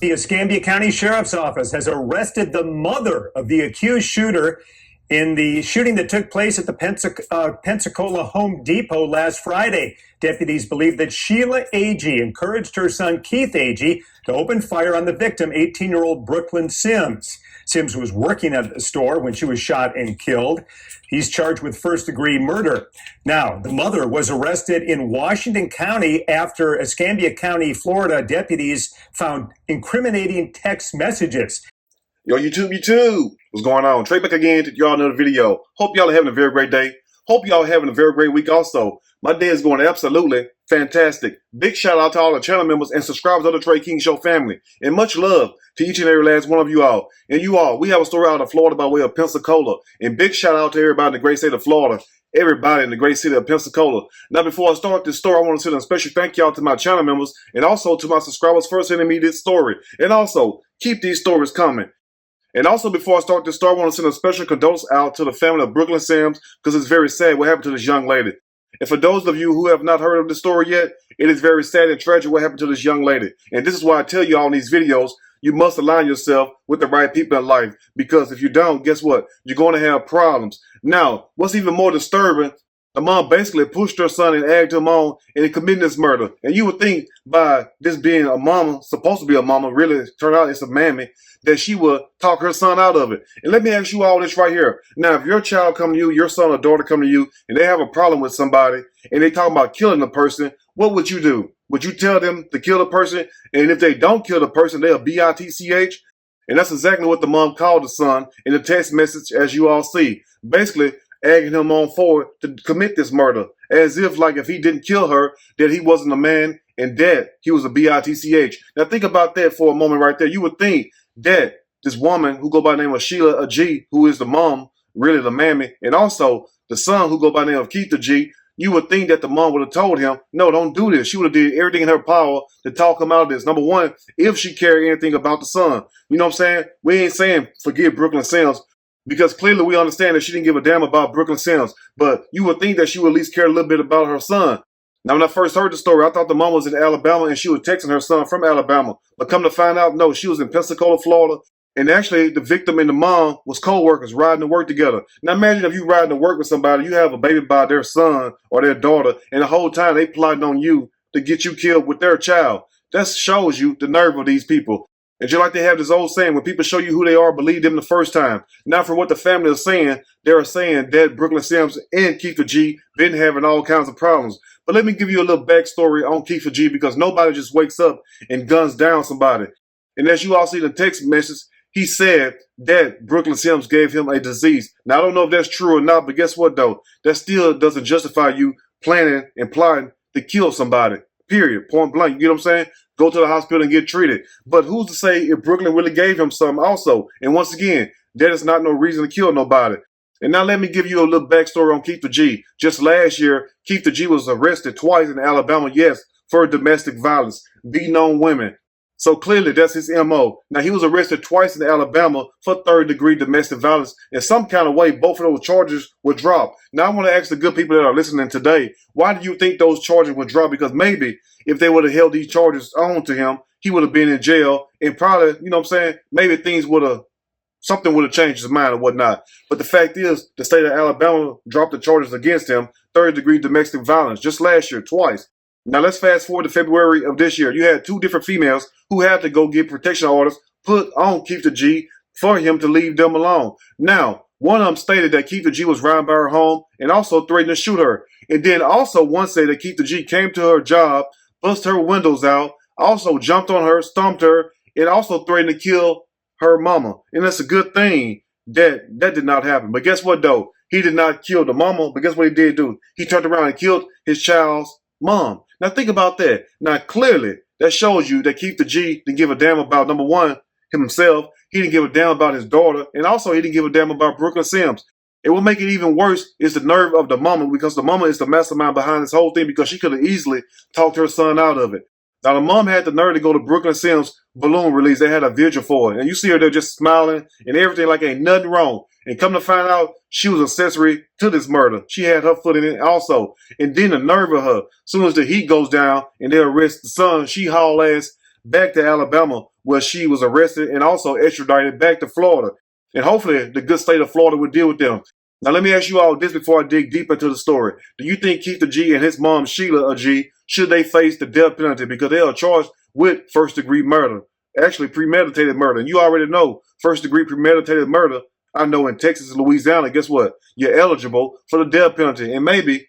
The Escambia County Sheriff's Office has arrested the mother of the accused shooter in the shooting that took place at the Pensacola Home Depot last Friday. Deputies believe that Sheila Agee encouraged her son Keith Agee to open fire on the victim, 18-year-old Brooklyn Sims. Sims was working at the store when she was shot and killed. He's charged with first-degree murder. Now, the mother was arrested in Washington County after Escambia County, Florida deputies found incriminating text messages. Yo, YouTube, what's going on? Trey back again to y'all another video. Hope y'all are having a very great day. Hope y'all are having a very great week also. My day is going absolutely fantastic. Big shout out to all the channel members and subscribers of the Trey King Show family. And much love to each and every last one of you all. And you all, we have a story out of Florida by way of Pensacola. And big shout out to everybody in the great state of Florida. Everybody in the great city of Pensacola. Now, before I start this story, I want to send a special thank y'all to my channel members and also to my subscribers for sending me this story. And also, keep these stories coming. And also, before I start this story, I want to send a special condolence out to the family of Brooklyn Sims because it's very sad what happened to this young lady. And for those of you who have not heard of the story yet, it is very sad and tragic what happened to this young lady. And this is why I tell you all in these videos, you must align yourself with the right people in life. Because if you don't, guess what? You're going to have problems. Now, what's even more disturbing, the mom basically pushed her son and egged him on and committed this murder. And you would think by this being a mama, supposed to be a mama, really turned out it's a mammy, that she would talk her son out of it. And let me ask you all this right here. Now, if your child come to you, your son or daughter come to you, and they have a problem with somebody, and they talk about killing the person, what would you do? Would you tell them to kill the person? And if they don't kill the person, they'll B-I-T-C-H? And that's exactly what the mom called the son in the text message, as you all see. Basically, egging him on forward to commit this murder, as if like if he didn't kill her, that he wasn't a man and that he was a B-I-T-C-H. Now think about that for a moment right there. You would think that this woman who go by the name of Sheila Agee, who is the mom, really the mammy, and also the son who go by the name of Keith Agee, you would think that the mom would have told him, no, don't do this. She would have did everything in her power to talk him out of this. Number one, if she cared anything about the son. You know what I'm saying? We ain't saying forgive Brooklyn Sims, because clearly we understand that she didn't give a damn about Brooklyn Sims. But you would think that she would at least care a little bit about her son. Now, when I first heard the story, I thought the mom was in Alabama and she was texting her son from Alabama. But come to find out, no, she was in Pensacola, Florida. And actually, the victim and the mom was co-workers riding to work together. Now, imagine if you riding to work with somebody, you have a baby by their son or their daughter, and the whole time they plotting on you to get you killed with their child. That shows you the nerve of these people. And just like they have this old saying, when people show you who they are, believe them the first time. Now, from what the family is saying, they are saying that Brooklyn Sims and Keith Agee been having all kinds of problems. But let me give you a little backstory on Keith Agee, because nobody just wakes up and guns down somebody. And as you all see the text message, he said that Brooklyn Sims gave him a disease. Now, I don't know if that's true or not, but guess what, though? That still doesn't justify you planning and plotting to kill somebody, period, point blank. You get what I'm saying? Go to the hospital and get treated. But who's to say if Brooklyn really gave him something also? And once again, that is not no reason to kill nobody. And now let me give you a little backstory on Keith Agee. Just last year, Keith Agee was arrested twice in Alabama, yes, for domestic violence, beating on women. So clearly, that's his M.O. Now, he was arrested twice in Alabama for third-degree domestic violence. In some kind of way, both of those charges were dropped. Now, I want to ask the good people that are listening today, why do you think those charges were dropped? Because maybe if they would have held these charges on to him, he would have been in jail and probably, you know what I'm saying, maybe something would have changed his mind or whatnot. But the fact is, the state of Alabama dropped the charges against him, third-degree domestic violence, just last year, twice. Now, let's fast forward to February of this year. You had two different females who had to go get protection orders put on Keith Agee for him to leave them alone. Now, one of them stated that Keith Agee was riding by her home and also threatened to shoot her. And then also one said that Keith Agee came to her job, bust her windows out, also jumped on her, stomped her, and also threatened to kill her mama. And that's a good thing that did not happen. But guess what, though? He did not kill the mama, but guess what he did do? He turned around and killed his child's mom. Now think about that. Now clearly that shows you that Keith Agee didn't give a damn about, number one, himself. He didn't give a damn about his daughter, and also he didn't give a damn about Brooklyn Sims. And what make it even worse is the nerve of the mama, because the mama is the mastermind behind this whole thing, because she could have easily talked her son out of it. Now the mom had the nerve to go to Brooklyn Sims' balloon release. They had a vigil for it, and you see her there just smiling and everything like ain't nothing wrong. And come to find out, she was accessory to this murder. She had her foot in it also. And then the nerve of her, as soon as the heat goes down and they arrest the son, she haul ass back to Alabama where she was arrested and also extradited back to Florida. And hopefully the good state of Florida will deal with them. Now let me ask you all this before I dig deep into the story. Do you think Keith G and his mom Sheila G, should they face the death penalty because they are charged with first-degree murder? Actually premeditated murder. And you already know first-degree premeditated murder. I know in Texas and Louisiana, guess what? You're eligible for the death penalty. And maybe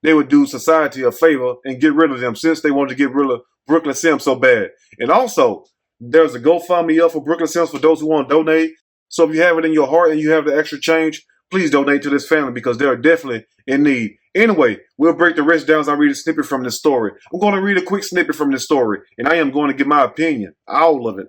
they would do society a favor and get rid of them since they wanted to get rid of Brooklyn Sims so bad. And also, there's a GoFundMe up for Brooklyn Sims for those who want to donate. So if you have it in your heart and you have the extra change, please donate to this family because they are definitely in need. Anyway, we'll break the rest down as I read a snippet from this story. I'm going to read a quick snippet from this story, and I am going to give my opinion, all of it.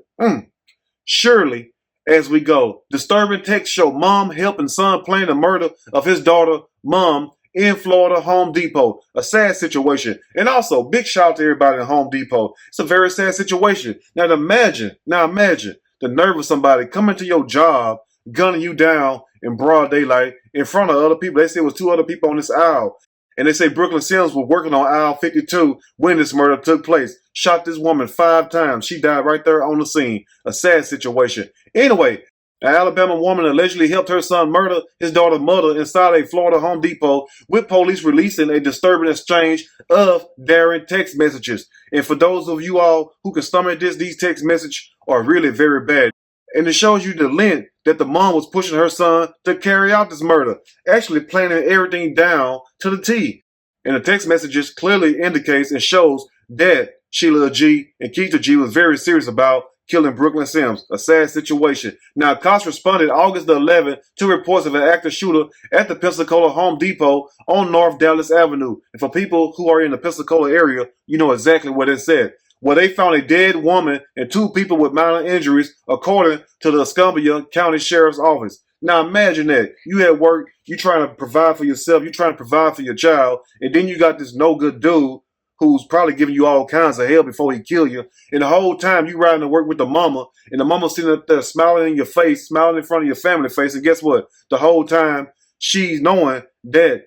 Surely, as we go, disturbing text show mom helping son plan the murder of his daughter, mom, in Florida, Home Depot. A sad situation. And also, big shout out to everybody in Home Depot. It's a very sad situation. Now imagine the nerve of somebody coming to your job, gunning you down in broad daylight in front of other people. They say it was two other people on this aisle. And they say Brooklyn Sims was working on aisle 52 when this murder took place. Shot this woman 5 times. She died right there on the scene. A sad situation. Anyway, an Alabama woman allegedly helped her son murder his daughter's mother inside a Florida Home Depot, with police releasing a disturbing exchange of daring text messages. And for those of you all who can stomach this, these text messages are really very bad. And it shows you the length that the mom was pushing her son to carry out this murder, actually planning everything down to the T. And the text messages clearly indicates and shows that Sheila G and Keita G was very serious about killing Brooklyn Sims. A sad situation. Now, cops responded August the 11th to reports of an active shooter at the Pensacola Home Depot on North Dallas Avenue. And for people who are in the Pensacola area, you know exactly what it said. Where they found a dead woman and 2 people with minor injuries, according to the Escambia County Sheriff's Office. Now imagine that. You at work, you trying to provide for yourself, you trying to provide for your child, and then you got this no-good dude who's probably giving you all kinds of hell before he kill you. And the whole time you riding to work with the mama, and the mama sitting up there smiling in your face, smiling in front of your family face, and guess what? The whole time she's knowing that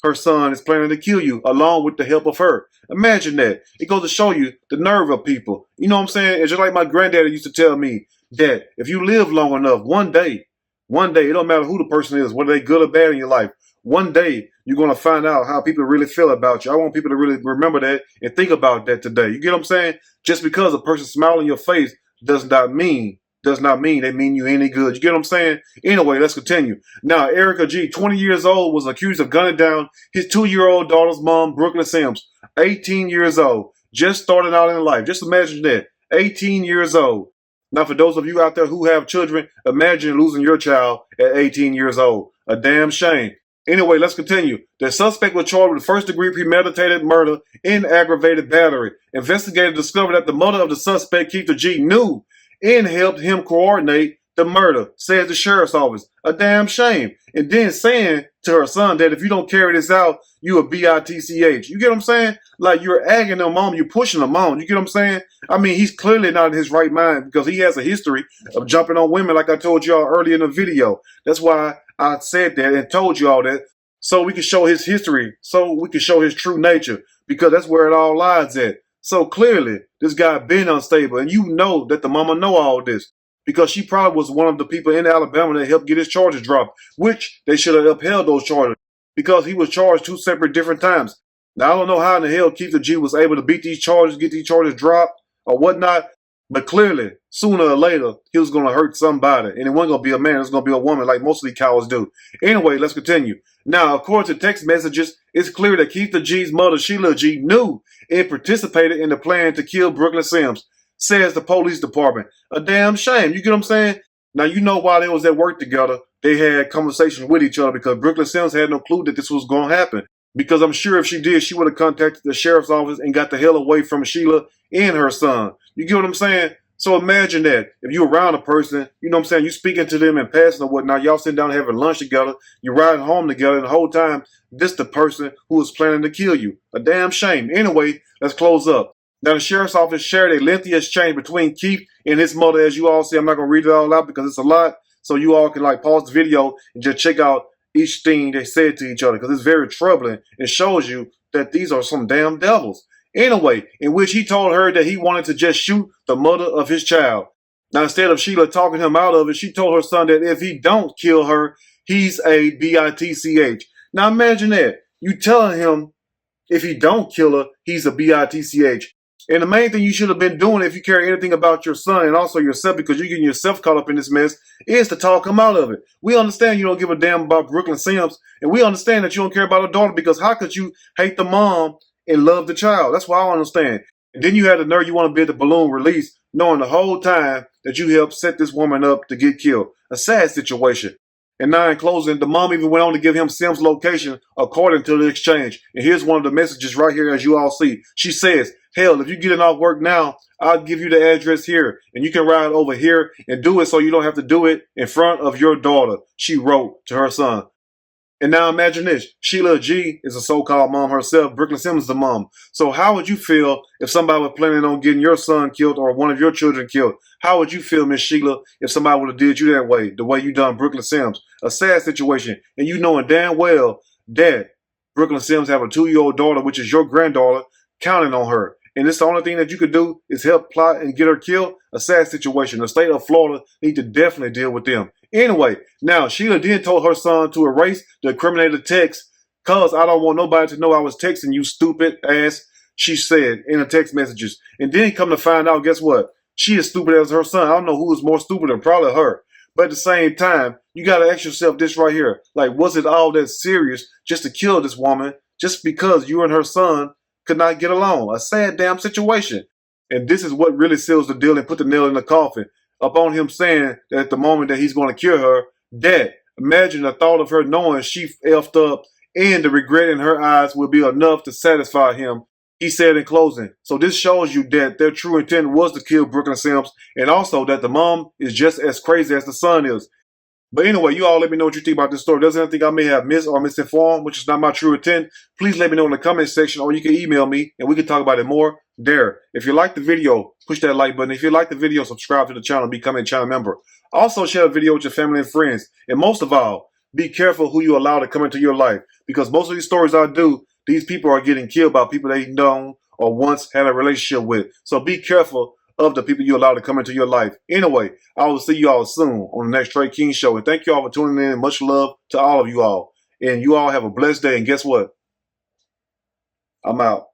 her son is planning to kill you along with the help of her. Imagine that. It goes to show you the nerve of people. You know what I'm saying? It's just like my granddaddy used to tell me that if you live long enough, one day, it don't matter who the person is, whether they good or bad in your life, one day you're going to find out how people really feel about you. I want people to really remember that and think about that today. You get what I'm saying? Just because a person smiles in your face does not mean they mean you any good. You get what I'm saying? Anyway, let's continue. Now, Erica G, 20 years old, was accused of gunning down his 2-year-old daughter's mom, Brooklyn Sims, 18 years old, just starting out in life. Just imagine that, 18 years old. Now, for those of you out there who have children, imagine losing your child at 18 years old. A damn shame. Anyway, let's continue. The suspect was charged with first-degree premeditated murder and aggravated battery. Investigators discovered that the mother of the suspect, Keita G, knew and helped him coordinate the murder, says the sheriff's office. A damn shame. And then saying to her son that if you don't carry this out, you a bitch. You get what I'm saying? Like, you're agging them on, you're pushing them on. You get what I'm saying? I mean, he's clearly not in his right mind because he has a history of jumping on women like I told y'all earlier in the video. That's why I said that and told you all that, so we can show his history, so we can show his true nature, because that's where it all lies at. So clearly, this guy been unstable, and you know that the mama know all this, because she probably was one of the people in Alabama that helped get his charges dropped, which they should have upheld those charges, because he was charged 2 separate different times. Now, I don't know how in the hell Keita G was able to beat these charges, get these charges dropped, or whatnot, but clearly, sooner or later, he was going to hurt somebody, and it wasn't going to be a man, it was going to be a woman, like most of these cowards do. Anyway, let's continue. Now, according to text messages, it's clear that Keita G's mother, Sheila G, knew and participated in the plan to kill Brooklyn Sims, says the police department. A damn shame. You get what I'm saying? Now, you know while they was at work together, they had conversations with each other because Brooklyn Sims had no clue that this was going to happen. Because I'm sure if she did, she would have contacted the sheriff's office and got the hell away from Sheila and her son. You get what I'm saying? So imagine that if you're around a person, you know what I'm saying, you speaking to them in passing or whatnot, y'all sitting down having lunch together, you're riding home together, and the whole time, this the person who was planning to kill you. A damn shame. Anyway, let's close up. Now, the sheriff's office shared a lengthy exchange between Keith and his mother, as you all see. I'm not going to read it all out because it's a lot, so you all can like pause the video and just check out each thing they said to each other, because it's very troubling. It shows you that these are some damn devils. Anyway, in which he told her that he wanted to just shoot the mother of his child. Now, instead of Sheila talking him out of it, she told her son that if he don't kill her, he's a bitch. Now, imagine that. You telling him if he don't kill her, he's a bitch. And the main thing you should have been doing if you care anything about your son and also yourself, because you're getting yourself caught up in this mess, is to talk him out of it. We understand you don't give a damn about Brooklyn Sims, and we understand that you don't care about her daughter, because how could you hate the mom and love the child? That's what I understand. And then you had the nerve you want to be at the balloon release, knowing the whole time that you helped set this woman up to get killed. A sad situation. And now in closing, the mom even went on to give him Sim's location according to the exchange. And here's one of the messages right here, as you all see. She says, hell, if you're getting off work now, I'll give you the address here. And you can ride over here and do it so you don't have to do it in front of your daughter, she wrote to her son. And now imagine this. Sheila G is a so-called mom herself. Brooklyn Sims is the mom. So how would you feel if somebody was planning on getting your son killed or one of your children killed? How would you feel, Miss Sheila, if somebody would have did you that way, the way you done Brooklyn Sims? A sad situation. And you knowing damn well that Brooklyn Sims have a 2-year-old daughter, which is your granddaughter, counting on her. And it's the only thing that you could do is help plot and get her killed. A sad situation. The state of Florida need to definitely deal with them. Anyway, now Sheila then told her son to erase the incriminated text, cause I don't want nobody to know I was texting you, stupid ass, she said in the text messages. And then come to find out, guess what? She is stupid as her son. I don't know who is more stupid than probably her. But at the same time, you got to ask yourself this right here. Like, was it all that serious just to kill this woman just because you and her son could not get along? A sad damn situation. And this is what really seals the deal and put the nail in the coffin. Upon him saying that at the moment that he's going to kill her, that imagine the thought of her knowing she effed up and the regret in her eyes will be enough to satisfy him, he said in closing. So this shows you that their true intent was to kill Brooklyn Sims, and also that the mom is just as crazy as the son is. But anyway, you all let me know what you think about this story. There's anything I may have missed or misinformed, which is not my true intent, please let me know in the comment section, or you can email me and we can talk about it more there. If you like the video, push that like button. If you like the video, subscribe to the channel, become a channel member. Also share the video with your family and friends. And most of all, be careful who you allow to come into your life, because most of these stories I do, these people are getting killed by people they know or once had a relationship with. So be careful of the people you allow to come into your life. Anyway, I will see you all soon on the next Trey King Show. And thank you all for tuning in. Much love to all of you all. And you all have a blessed day. And guess what? I'm out.